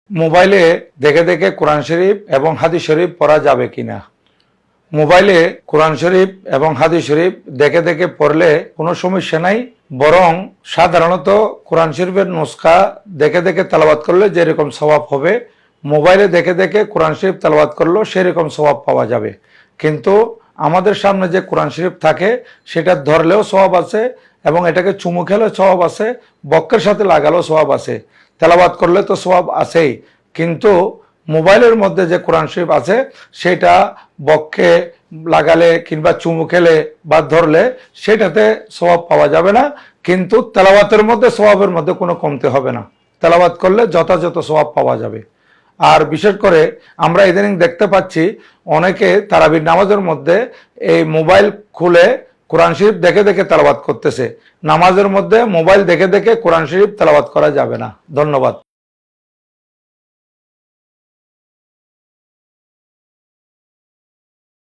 মোবাইলে দেখে দেখে কোরআন শরীফ এবং হাদিস শরীফ পড়া যাবে কিনা। মোবাইলে কোরআন শরীফ এবং হাদিস শরীফ দেখে দেখে পড়লে কোনো সমস্যা নাই, বরং সাধারণত কোরআন শরীফের নুসখা দেখে দেখে তেলাওয়াত করলে যেরকম সওয়াব হবে, মোবাইলে দেখে দেখে কোরআন শরীফ তেলাওয়াত করলেও সেরকম সওয়াব পাওয়া যাবে। কিন্তু আমাদের সামনে যে কোরআন শরীফ থাকে সেটা ধরলেও সওয়াব আছে এবং এটাকে চুমু খেলেও সওয়াব আছে, বক্কের সাথে লাগালেও সওয়াব আছে, তেলাওয়াত করলে তো সওয়াব আছেই। কিন্তু মোবাইলের মধ্যে যে কোরআন শরীফ আছে সেটা বক্ষে লাগালে কিংবা চুমু খেলে বা ধরলে সেটাতে সওয়াব পাওয়া যাবে না, কিন্তু তেলাওয়াতের মধ্যে সওয়াবের মধ্যে কোনো কমতে হবে না, তেলাওয়াত করলে যথাযথ সওয়াব পাওয়া যাবে। আর বিশেষ করে আমরা ইদানিং দেখতে পাচ্ছি অনেকে তারাবির নামাজের মধ্যে এই মোবাইল খুলে কোরআন শরীফ দেখে দেখে তেলাওয়াত করতেছে। নামাজের মধ্যে মোবাইল দেখে দেখে কোরআন শরীফ তেলাওয়াত করা যাবে না। ধন্যবাদ।